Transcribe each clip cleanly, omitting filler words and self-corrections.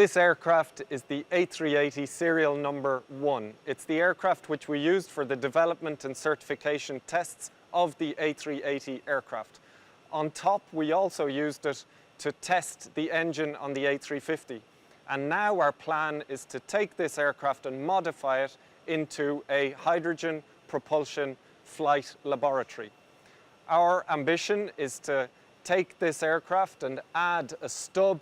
This aircraft is the A380 serial number 1. It's the aircraft which we used for the development and certification tests of the A380 aircraft. On top, we also used it to test the engine on the A350. And now our plan is to take this aircraft and modify it into a hydrogen propulsion flight laboratory. Our ambition is to take this aircraft and add a stub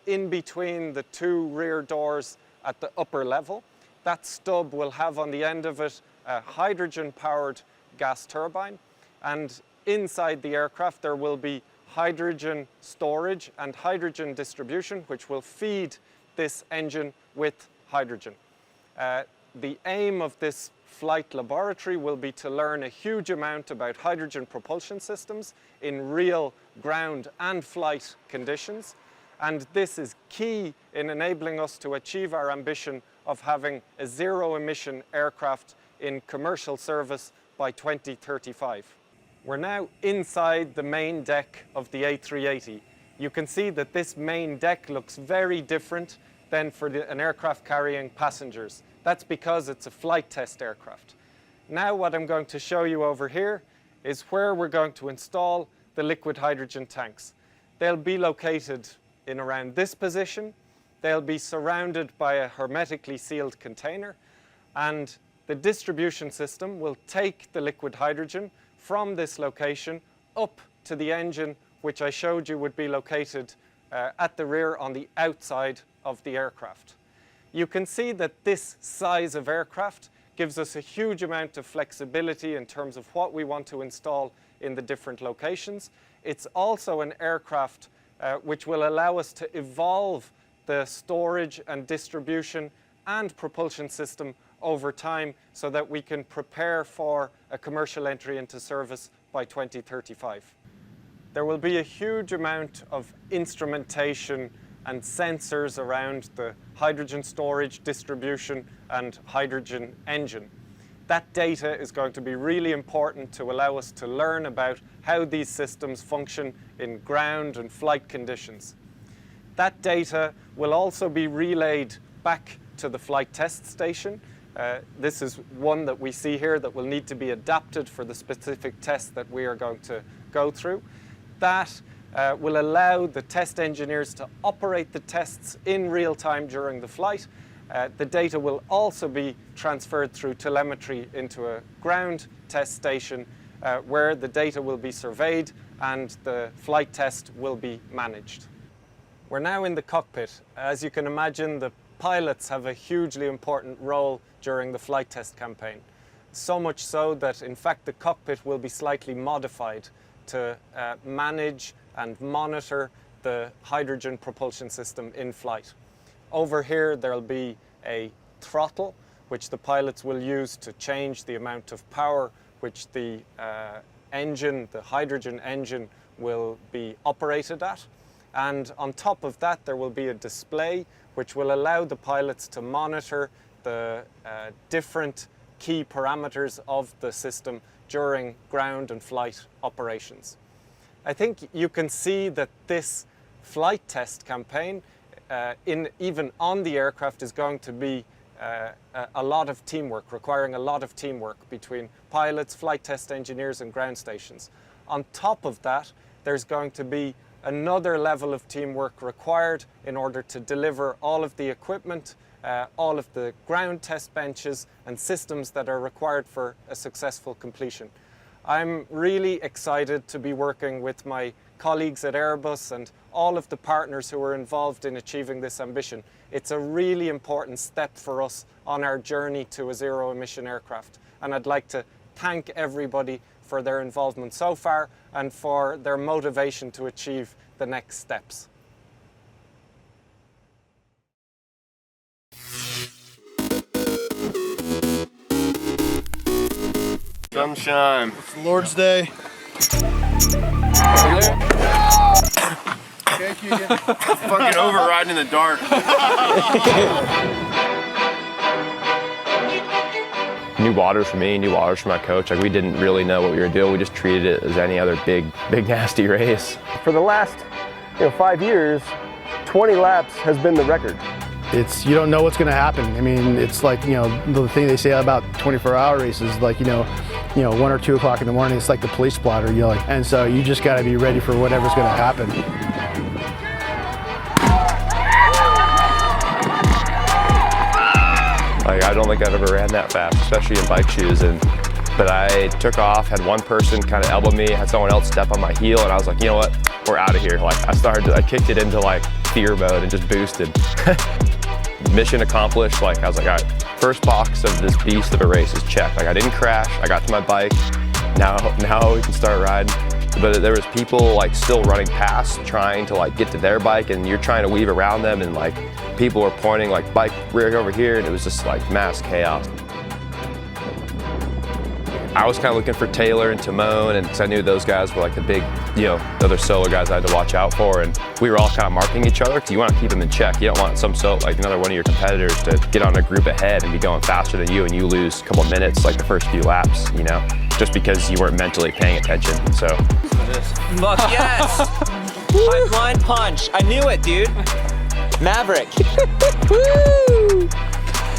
in between the two rear doors at the upper level. That stub will have on the end of it a hydrogen-powered gas turbine, and inside the aircraft there will be hydrogen storage and hydrogen distribution, which will feed this engine with hydrogen. The aim of this flight laboratory will be to learn a huge amount about hydrogen propulsion systems in real ground and flight conditions. And this is key in enabling us to achieve our ambition of having a zero-emission aircraft in commercial service by 2035. We're now inside the main deck of the A380. You can see that this main deck looks very different than for an aircraft carrying passengers. That's because it's a flight test aircraft. Now what I'm going to show you over here is where we're going to install the liquid hydrogen tanks. They'll be located in around this position. They'll be surrounded by a hermetically sealed container, and the distribution system will take the liquid hydrogen from this location up to the engine, which I showed you would be located at the rear on the outside of the aircraft. You can see that this size of aircraft gives us a huge amount of flexibility in terms of what we want to install in the different locations. It's also an aircraft which will allow us to evolve the storage and distribution and propulsion system over time so that we can prepare for a commercial entry into service by 2035. There will be a huge amount of instrumentation and sensors around the hydrogen storage, distribution, and hydrogen engine. That data is going to be really important to allow us to learn about how these systems function in ground and flight conditions. That data will also be relayed back to the flight test station. This is one that we see here that will need to be adapted for the specific test that we are going to go through. That will allow the test engineers to operate the tests in real time during the flight. The data will also be transferred through telemetry into a ground test station where the data will be surveyed and the flight test will be managed. We're now in the cockpit. As you can imagine, the pilots have a hugely important role during the flight test campaign. So much so that, in fact, the cockpit will be slightly modified to manage and monitor the hydrogen propulsion system in flight. Over here, there'll be a throttle, which the pilots will use to change the amount of power which the engine, the hydrogen engine, will be operated at. And on top of that, there will be a display which will allow the pilots to monitor the different key parameters of the system during ground and flight operations. I think you can see that this flight test campaign, even on the aircraft, is going to be a lot of teamwork, requiring a lot of teamwork between pilots, flight test engineers, and ground stations. On top of that, there's going to be another level of teamwork required in order to deliver all of the equipment, all of the ground test benches and systems that are required for a successful completion. I'm really excited to be working with my colleagues at Airbus and all of the partners who are involved in achieving this ambition. It's a really important step for us on our journey to a zero-emission aircraft. And I'd like to thank everybody for their involvement so far and for their motivation to achieve the next steps. Sunshine. It's Lord's Day. Okay, Keegan. Fucking overriding in the dark. New waters for me, new waters for my coach. Like, we didn't really know what we were doing. We just treated it as any other big nasty race. For the last 5 years, 20 laps has been the record. You don't know what's going to happen. I mean, it's like, you know, the thing they say about 24-hour races, like, you know, 1 or 2 o'clock in the morning, it's like the police blotter, you know, like, and so you just got to be ready for whatever's going to happen. Like, I don't think I've ever ran that fast, especially in bike shoes. But I took off, had one person kind of elbow me, had someone else step on my heel, and I was like, you know what, we're out of here. Like, I kicked it into like fear mode and just boosted. Mission accomplished. Like, I was like, all right, first box of this beast of a race is checked. Like, I didn't crash, I got to my bike, now we can start riding. But there was people like still running past, trying to like get to their bike, and you're trying to weave around them, and like people were pointing like bike rear over here, and it was just like mass chaos. I was kind of looking for Taylor and Timone, and 'cause I knew those guys were like the big, you know, the other solo guys I had to watch out for, and we were all kind of marking each other because you want to keep them in check. You don't want like another one of your competitors to get on a group ahead and be going faster than you, and you lose a couple minutes like the first few laps, you know, just because you weren't mentally paying attention. So. Fuck yes! My blind punch. I knew it, dude. Maverick. Woo!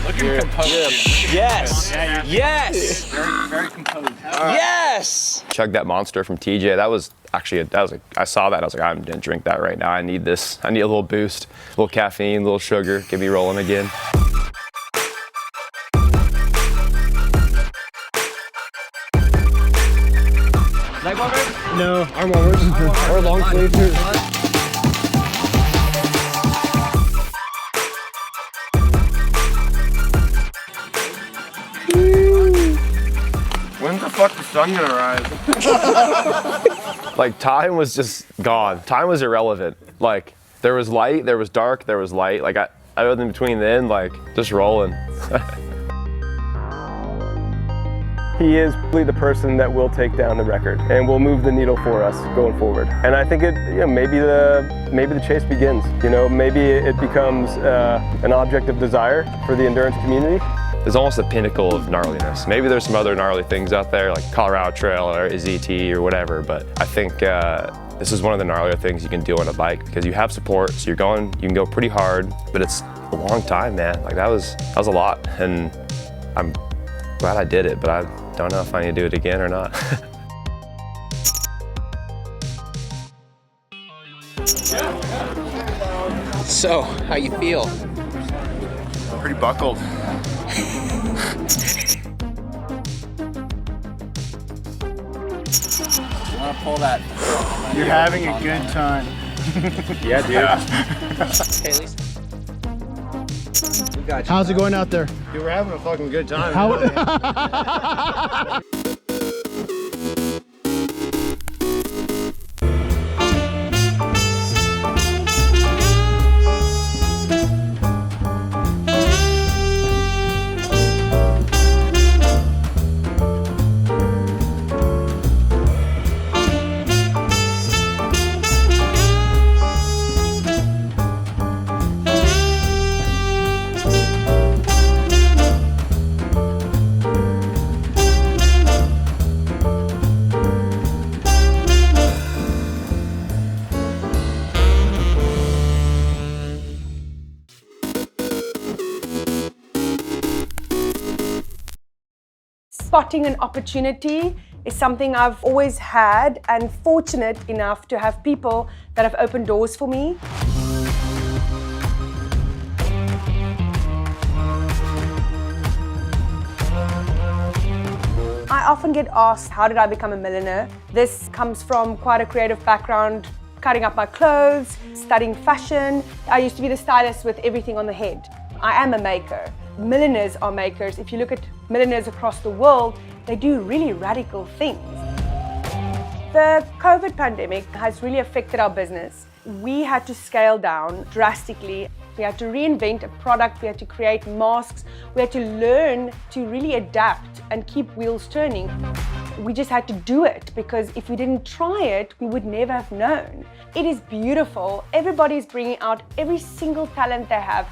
Looking composed. Yes. Yeah, yes. very composed. Yes. Chugged that monster from TJ. That was actually, I saw that. I was like, I'm gonna drink that right now. I need this. I need a little boost, a little caffeine, a little sugar. Get me rolling again. Leg warmers? No, arm warmers or long sleeves. When's the fuck the sun gonna rise? Like, time was just gone. Time was irrelevant. Like, there was light, there was dark, there was light. Like, I was in between then, like, just rolling. He is really the person that will take down the record and will move the needle for us going forward. And I think maybe the chase begins. You know, maybe it becomes an object of desire for the endurance community. It's almost the pinnacle of gnarliness. Maybe there's some other gnarly things out there, like Colorado Trail or ZT or whatever, but I think this is one of the gnarlier things you can do on a bike because you have support, so you can go pretty hard, but it's a long time, man. Like, that was a lot, and I'm glad I did it, but I don't know if I need to do it again or not. So, how you feel? Pretty buckled. You want to pull that? You're having a good time. Yeah, dude. Hey, Lisa. We got you. How's it going out there? Dude, we're having a fucking good time. Spotting an opportunity is something I've always had, and fortunate enough to have people that have opened doors for me. I often get asked, how did I become a millionaire? This comes from quite a creative background, cutting up my clothes, studying fashion. I used to be the stylist with everything on the head. I am a maker. Millionaires are makers. If you look at millionaires across the world, they do really radical things. The COVID pandemic has really affected our business. We had to scale down drastically. We had to reinvent a product, we had to create masks, we had to learn to really adapt and keep wheels turning. We just had to do it because if we didn't try it, we would never have known. It is beautiful. Everybody's bringing out every single talent they have.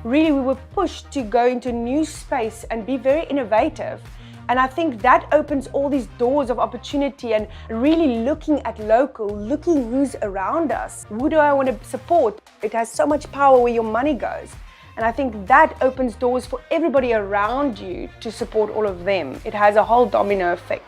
Really, we were pushed to go into a new space and be very innovative. And I think that opens all these doors of opportunity and really looking at local, looking who's around us. Who do I want to support? It has so much power where your money goes. And I think that opens doors for everybody around you to support all of them. It has a whole domino effect.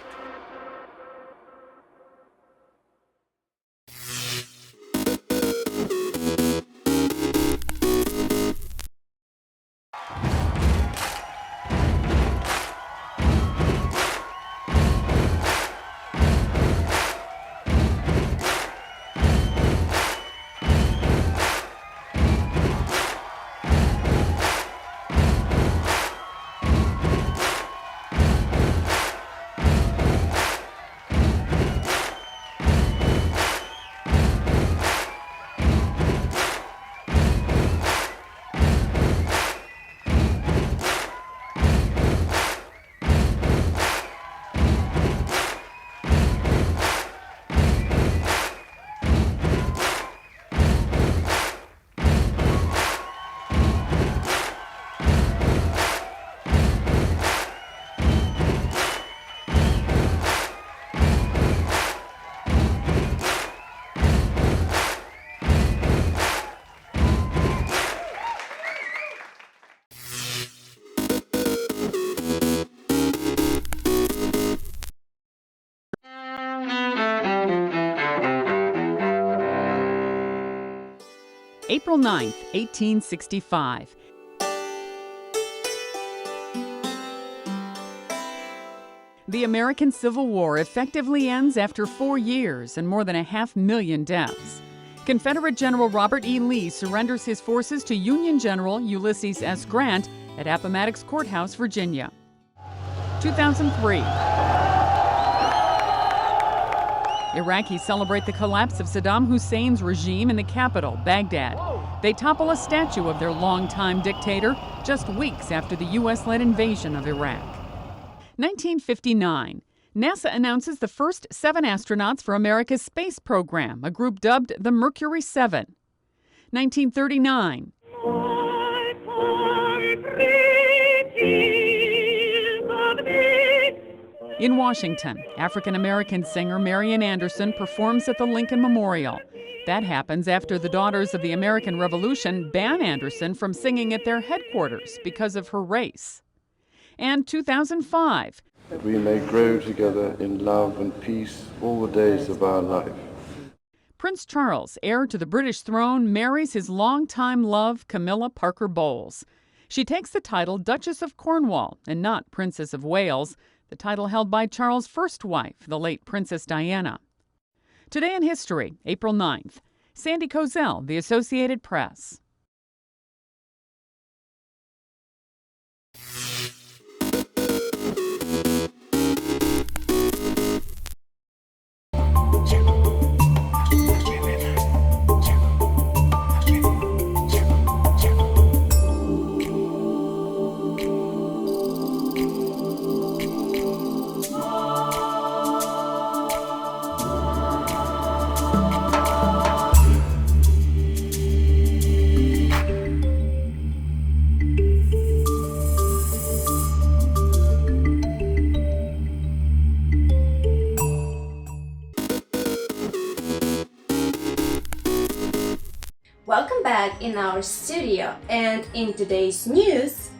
April 9th, 1865. The American Civil War effectively ends after 4 years and more than 500,000 deaths. Confederate General Robert E. Lee surrenders his forces to Union General Ulysses S. Grant at Appomattox Courthouse, Virginia. 2003. Iraqis celebrate the collapse of Saddam Hussein's regime in the capital, Baghdad. They topple a statue of their longtime dictator just weeks after the U.S.-led invasion of Iraq. 1959. NASA announces the first 7 astronauts for America's space program, a group dubbed the Mercury 7. 1939. In Washington, African-American singer Marian Anderson performs at the Lincoln Memorial. That happens after the Daughters of the American Revolution ban Anderson from singing at their headquarters because of her race. And 2005. That we may grow together in love and peace all the days of our life. Prince Charles, heir to the British throne, marries his longtime love, Camilla Parker Bowles. She takes the title Duchess of Cornwall and not Princess of Wales, the title held by Charles' first wife, the late Princess Diana. Today in history, April 9th. Sandy Kozel, The Associated Press. Welcome back in our studio, and in today's news,